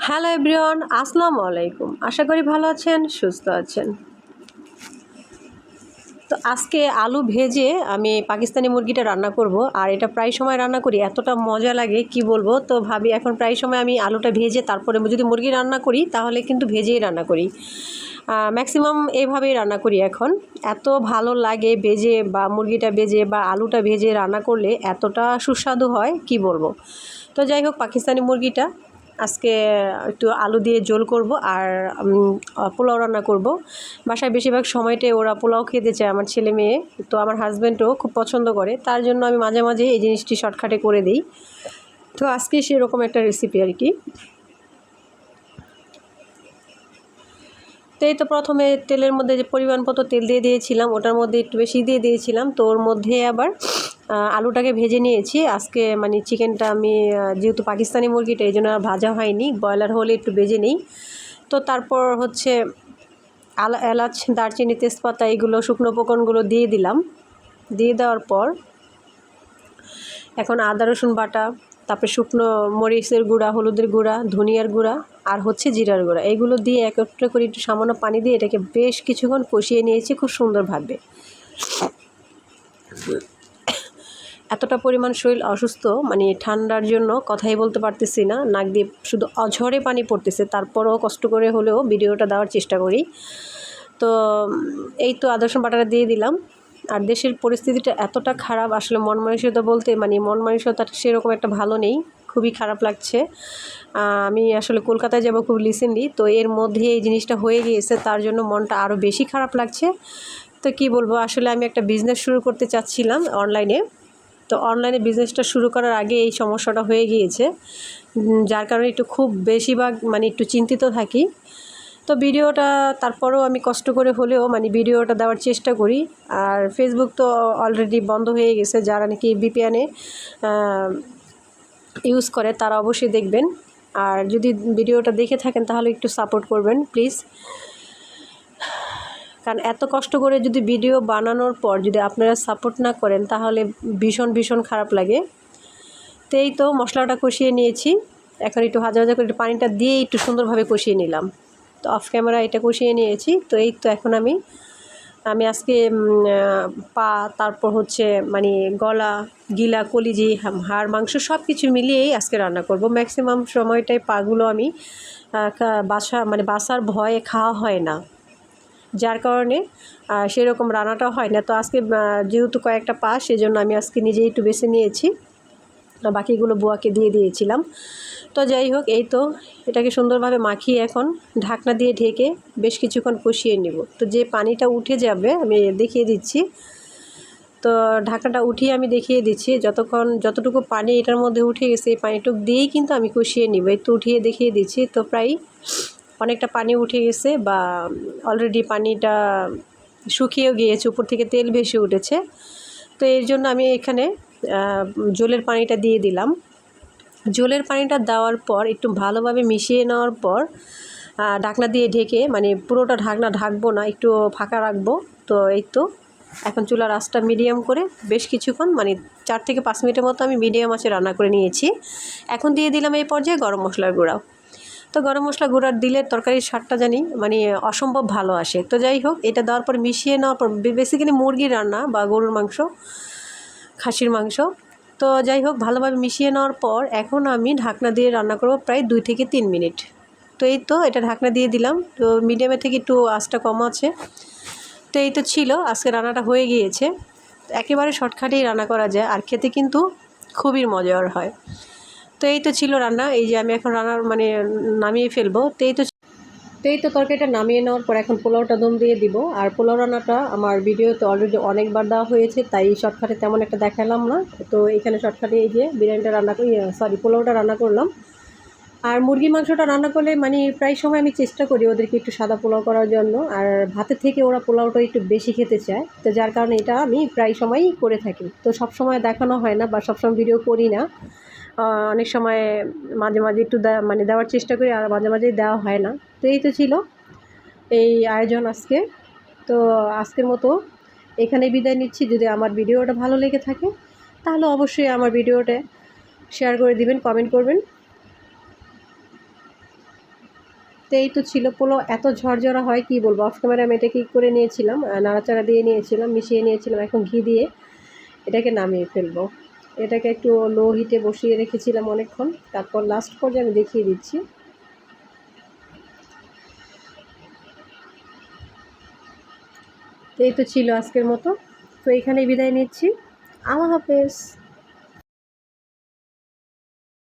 Hello everyone, আসসালামু আলাইকুম। আশা করি ভালো আছেন, সুস্থ আছেন। তো আজকে আলু ভেজে আমি পাকিস্তানি মুরগিটা রান্না করব, আর এটা প্রায় সময় রান্না করি, এতটা মজা লাগে কি বলবো। তো ভাবি এখন প্রায় সময় আমি আলুটা ভেজে তারপরে যদি মুরগি রান্না করি তাহলে কিন্তু ভেজেই রান্না করি। ম্যাক্সিমাম এইভাবেই রান্না করি এখন। এত ভালো লাগে ভেজে বা মুরগিটা ভেজে বা আলুটা ভেজে রান্না করলে এতটা সুস্বাদু হয় কি বলবো। তো যাই হোক, পাকিস্তানি মুরগিটা আজকে একটু আলু দিয়ে ঝোল করব আর পোলাও রান্না করব। বাসায় বেশিরভাগ সময়টাই ওরা পোলাও খেতে চায়, আমার ছেলে মেয়ে। তো আমার হাজব্যান্ডও খুব পছন্দ করে, তার জন্য আমি মাঝে মাঝে এই জিনিসটি শর্টকাটে করে দিই। তো আজকে সেরকম একটা রেসিপি আর কি। তো এই তো প্রথমে তেলের মধ্যে যে পরিমাণ মতো তেল দিয়ে দিয়েছিলাম, ওটার মধ্যে একটু বেশি দিয়ে দিয়েছিলাম। তো ওর মধ্যে আবার আলুটাকে ভেজে নিয়েছি। আজকে মানে চিকেনটা আমি যেহেতু পাকিস্তানি মুরগিটা এই জন্য ভাজা হয়নি, ব্রয়লার হলে একটু ভেজে নিই। তো তারপর হচ্ছে এলাচ, দারচিনি, তেজপাতা এগুলো শুকনো উপকরণগুলো দিয়ে দিলাম। দিয়ে দেওয়ার পর এখন আদা রসুন বাটা, তারপরে শুকনো মরিচের গুঁড়া, হলুদের গুঁড়া, ধনিয়ার গুঁড়া আর হচ্ছে জিরার গুঁড়া, এগুলো দিয়ে একত্র করে একটু সামান্য পানি দিয়ে এটাকে বেশ কিছুক্ষণ কষিয়ে নিয়েছি খুব সুন্দরভাবে। এতটা পরিমাণ শরীর অসুস্থ, মানে ঠান্ডার জন্য কথাই বলতে পারতেছি না, নাক দিয়ে শুধু অঝরে পানি পড়তেছে, তারপরও কষ্ট করে হলেও ভিডিওটা দেওয়ার চেষ্টা করি। তো এই তো আদা রসুন বাটাটা দিয়ে দিলাম। আর দেশের পরিস্থিতিটা এতটা খারাপ, আসলে মন মানসিকতা বলতে মানে মন মানসিকতা সেরকম একটা ভালো নেই, খুবই খারাপ লাগছে। আমি আসলে কলকাতায় যাব খুব রিসেন্টলি, তো এর মধ্যে এই জিনিসটা হয়ে গিয়েছে, তার জন্য মনটা আরও বেশি খারাপ লাগছে। তো কি বলবো, আসলে আমি একটা বিজনেস শুরু করতে চাচ্ছিলাম অনলাইনে। তো অনলাইনে বিজনেসটা শুরু করার আগে এই সমস্যাটা হয়ে গিয়েছে, যার কারণে একটু খুব বেশিরভাগ মানে একটু চিন্তিত থাকি। তো ভিডিওটা তারপরেও আমি কষ্ট করে হলেও মানে ভিডিওটা দেওয়ার চেষ্টা করি। আর ফেসবুক তো অলরেডি বন্ধ হয়ে গেছে, যারা নাকি ভিপিএনে ইউজ করে তারা অবশ্যই দেখবেন। আর যদি ভিডিওটা দেখে থাকেন তাহলে একটু সাপোর্ট করবেন প্লিজ, কারণ এত কষ্ট করে যদি ভিডিও বানানোর পর যদি আপনারা সাপোর্ট না করেন তাহলে ভীষণ ভীষণ খারাপ লাগে। তো এই তো মশলাটা কষিয়ে নিয়েছি, এখন একটু ভাজা ভাজা করে একটু পানিটা দিয়ে একটু সুন্দরভাবে কষিয়ে নিলাম। তো অফ ক্যামেরা এটা কষিয়ে নিয়েছি। তো এই তো এখন আমি আজকে পা, তারপর হচ্ছে মানে গলা, গিলা, কলিজি, হাড়, মাংস সব কিছু মিলিয়েই আজকে রান্না করব। ম্যাক্সিমাম সময়টাই পাগুলো আমি বাসার ভয়ে খাওয়া হয় না, যার কারণে সেরকম রান্নাটা হয় না। তো আজকে যেহেতু কয়েকটা পা, সেজন্য আমি আজকে নিজেই একটু বেছে নিয়েছি, বাকিগুলো বুয়াকে দিয়ে দিয়েছিলাম। তো যাই হোক, এই তো এটাকে সুন্দরভাবে মাখিয়ে এখন ঢাকনা দিয়ে ঢেকে বেশ কিছুক্ষণ কষিয়ে নিব। তো যে পানিটা উঠে যাবে আমি দেখিয়ে দিচ্ছি। তো ঢাকনাটা উঠিয়ে আমি দেখিয়ে দিচ্ছি, যতটুকু পানি এটার মধ্যে উঠে গেছে এই পানিটুকু দিয়েই কিন্তু আমি কষিয়ে নিব। একটু উঠিয়ে দেখিয়ে দিচ্ছি। তো প্রায় অনেকটা পানি উঠে গেছে, বা অলরেডি পানিটা শুকিয়েও গিয়েছে, উপর থেকে তেল ভেসে উঠেছে। তো এর জন্য আমি এখানে জলের পানিটা দিয়ে দিলাম। জলের পানিটা দেওয়ার পর একটু ভালোভাবে মিশিয়ে নেওয়ার পর ঢাকনা দিয়ে ঢেকে, মানে পুরোটা ঢাকনা ঢাকবো না, একটু ফাঁকা রাখবো। তো এই তো এখন চুলার আঁচটা মিডিয়াম করে বেশ কিছুক্ষণ মানে 4 থেকে 5 মিনিটের মতো আমি মিডিয়াম আঁচে রান্না করে নিয়েছি। এখন দিয়ে দিলাম এই পর্যায়ে গরম মশলার গুঁড়া। তো গরম মশলা গুঁড়ার দিলে তরকারির স্বাদটা জানি মানে অসম্ভব ভালো আসে। তো যাই হোক, এটা দেওয়ার পর মিশিয়ে নেওয়ার পর, বেসিক্যালি মুরগির রান্না বা গরুর মাংস, খাসির মাংস। তো যাই হোক, ভালোভাবে মিশিয়ে নেওয়ার পর এখন আমি ঢাকনা দিয়ে রান্না করব প্রায় 2 থেকে 3 মিনিট। তো এই তো এটা ঢাকনা দিয়ে দিলাম। তো মিডিয়ামের থেকে একটু আঁচটা কম আছে। তো এই তো ছিল, আজকে রান্নাটা হয়ে গিয়েছে। একেবারে শর্টকাটেই রান্না করা যায়, আর খেতে কিন্তু খুবই মজার হয়। তো এই তো ছিল রান্না, এই যে আমি এখন রান্নার মানে নামিয়ে ফেলবো। তো এই তো তরকারিটা নামিয়ে নেওয়ার পর এখন পোলাওটা দম দিয়ে দিব। আর পোলাও রান্নাটা আমার ভিডিওতে অলরেডি অনেকবার দেওয়া হয়েছে, তাই শর্টকাটে তেমন একটা দেখালাম না। তো এখানে শর্টকাটে এই যে বিরিয়ানিটা রান্না করি, পোলাওটা রান্না করলাম। আর মুরগির মাংসটা রান্না করলে মানে প্রায় সময় আমি চেষ্টা করি ওদেরকে একটু সাদা পোলাও করার জন্য, আর ভাতের থেকে ওরা পোলাওটা একটু বেশি খেতে চায়। তো যার কারণে এটা আমি প্রায় সময়ই করে থাকি। তো সব সময় দেখানো হয় না বা সবসময় ভিডিও করি না। অনেক সময় মাঝে মাঝে একটু দেওয়ার চেষ্টা করি, আর মাঝে মাঝেই দেওয়া হয় না। তো এই তো ছিল এই আয়োজন আজকে। তো আজকের মতো এখানেই বিদায় নিচ্ছি। যদি আমার ভিডিওটা ভালো লেগে থাকে তাহলে অবশ্যই আমার ভিডিওটা শেয়ার করে দিবেন, কমেন্ট করবেন। তো এই তো ছিল পোলাও, এত ঝরঝরা হয় কি বলবো। অফ ক্যামেরা আমি এটা কি করে নিয়েছিলাম, নাড়াচাড়া দিয়ে নিয়েছিলাম, মিশিয়ে নিয়েছিলাম। এখন ঘি দিয়ে এটাকে নামিয়ে ফেলবো। এটাকে একটু লো হিটে বসিয়ে রেখেছিলাম অনেকক্ষণ, তারপর লাস্ট পর্যায়ে আমি দেখিয়ে দিচ্ছি। তো এই তো ছিল আজকের মতো। তো এখানেই বিদায় নিচ্ছি। আল্লাহ হাফেজ।